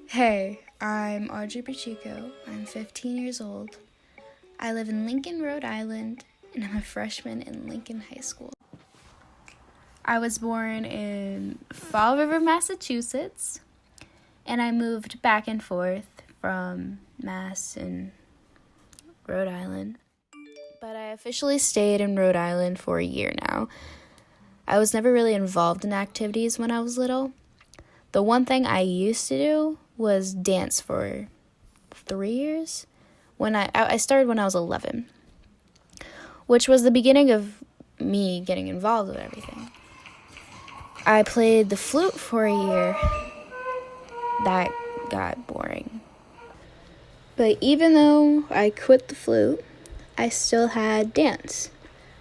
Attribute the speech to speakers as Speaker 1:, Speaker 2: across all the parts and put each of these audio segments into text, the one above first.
Speaker 1: Hey, I'm Audrey P. I'm 15 years old. I live in Lincoln, Rhode Island, and I'm a freshman in Lincoln High School. I was born in Fall River, Massachusetts, and I moved back and forth from Mass and Rhode Island. But I officially stayed in Rhode Island for a year now. I was never really involved in activities when I was little. The one thing I used to do was dance for 3 years. When I started when I was 11, which was the beginning of me getting involved with everything. I played the flute for a year. That got boring. But even though I quit the flute, I still had dance.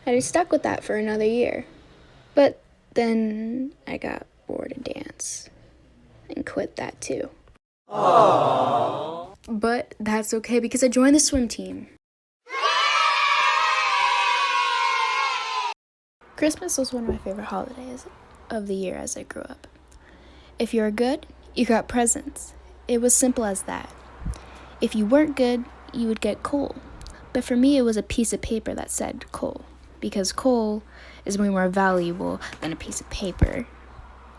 Speaker 1: And I stuck with that for another year. But then I got bored of dance and quit that too. Aww. But that's okay because I joined the swim team. Christmas was one of my favorite holidays of the year as I grew up. If you were good, you got presents. It was simple as that. If you weren't good, you would get coal. But for me, it was a piece of paper that said coal, because coal is way more valuable than a piece of paper,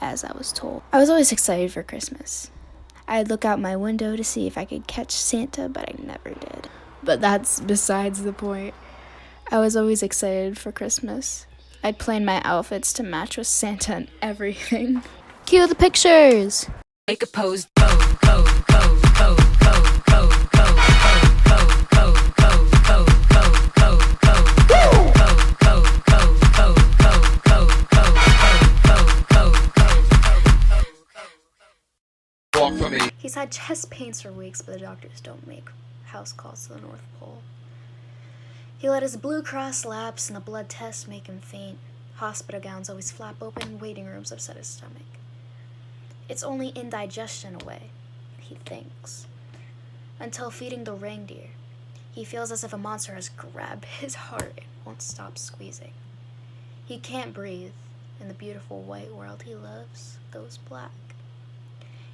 Speaker 1: as I was told. I was always excited for Christmas. I'd look out my window to see if I could catch Santa, but I never did. But that's besides the point. I was always excited for Christmas. I'd plan my outfits to match with Santa and everything. Cue the pictures!
Speaker 2: Make a pose, pose, pose, pose, pose, pose, pose, pose, pose, pose, pose, pose.
Speaker 1: He's had chest pains for weeks, but the doctors don't make house calls to the North Pole. He let his Blue Cross lapse and the blood tests make him faint. Hospital gowns always flap open, waiting rooms upset his stomach. It's only indigestion away, he thinks. Until feeding the reindeer, he feels as if a monster has grabbed his heart and won't stop squeezing. He can't breathe, and the beautiful white world he loves goes black.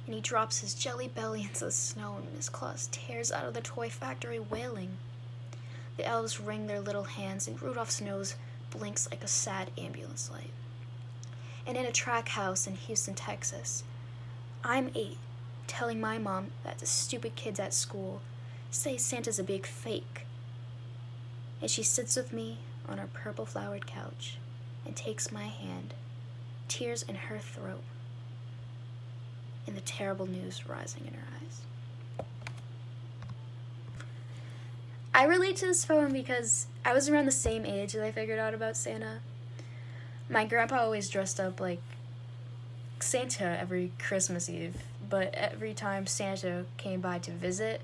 Speaker 1: And he drops his jelly belly into the snow and his claws tears out of the toy factory wailing. The elves wring their little hands and Rudolph's nose blinks like a sad ambulance light. And in a track house in Houston, Texas, I'm 8, telling my mom that the stupid kids at school say Santa's a big fake. And she sits with me on her purple-flowered couch and takes my hand, tears in her throat, and the terrible news rising in her eyes. I relate to this poem because I was around the same age that I figured out about Santa. My grandpa always dressed up like Santa every Christmas Eve, but every time Santa came by to visit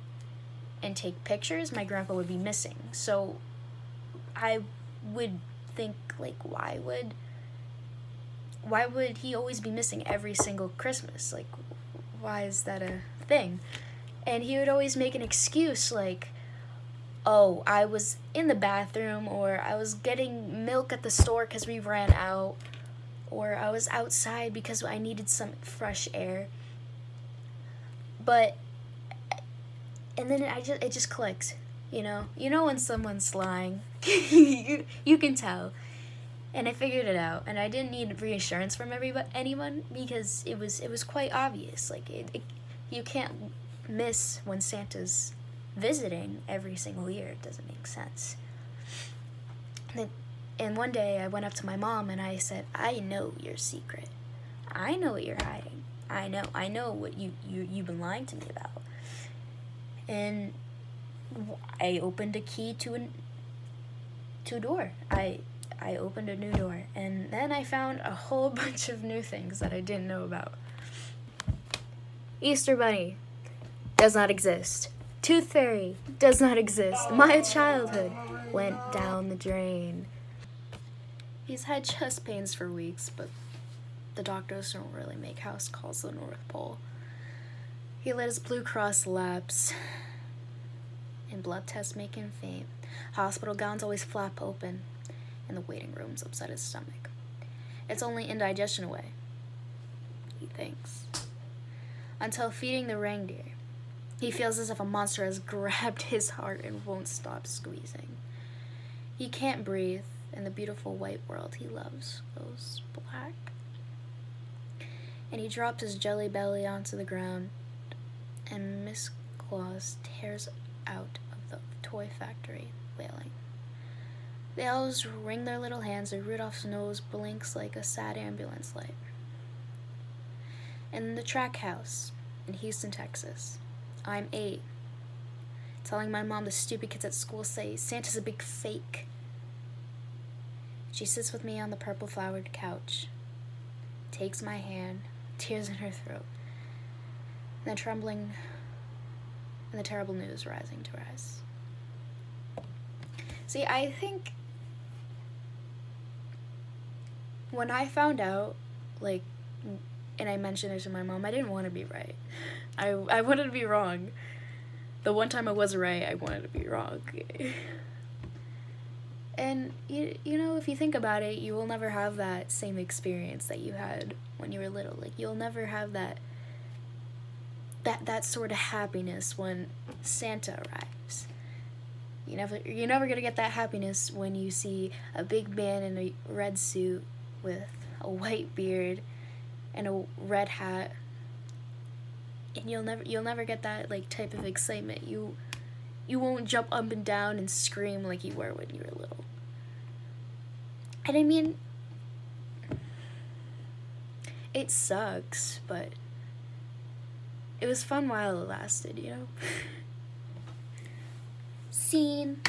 Speaker 1: and take pictures, my grandpa would be missing. So I would think, like, why would he always be missing every single Christmas? Like, why is that a thing? And he would always make an excuse like, oh, I was in the bathroom, or I was getting milk at the store because we ran out, or I was outside because I needed some fresh air. And then it just clicked, you know when someone's lying, you can tell. And I figured it out, and I didn't need reassurance from anyone because it was quite obvious. Like you can't miss when Santa's visiting every single year. It doesn't make sense. And one day I went up to my mom and I said, I know your secret. I know what you're hiding. I know what you've been lying to me about. And I opened a key to a door. I opened a new door, and then I found a whole bunch of new things that I didn't know about. Easter Bunny does not exist. Tooth Fairy does not exist. My childhood went down the drain. He's had chest pains for weeks, but the doctors don't really make house calls to the North Pole. He let his Blue Cross lapse, and blood tests make him faint. Hospital gowns always flap open, and the waiting rooms upset his stomach. It's only indigestion away, he thinks. until feeding the reindeer. He feels as if a monster has grabbed his heart and won't stop squeezing. He can't breathe, and the beautiful white world he loves goes black. And he drops his jelly belly onto the ground, and Miss Claus tears out of the toy factory, wailing. The elves wring their little hands, and Rudolph's nose blinks like a sad ambulance light. In the track house in Houston, Texas, I'm 8, telling my mom the stupid kids at school say Santa's a big fake. She sits with me on the purple flowered couch, takes my hand, tears in her throat, and the trembling and the terrible news rising to her eyes. See, I think when I found out, like, and I mentioned it to my mom, I didn't want to be right. I wanted to be wrong. The one time I was right, I wanted to be wrong. And, you know, if you think about it, you will never have that same experience that you had when you were little. Like, you'll never have that sort of happiness when Santa arrives. You're never gonna get that happiness when you see a big man in a red suit with a white beard and a red hat. And you'll never get that, like, type of excitement. You won't jump up and down and scream like you were when you were little. And I mean, it sucks, but it was fun while it lasted, you know? Scene.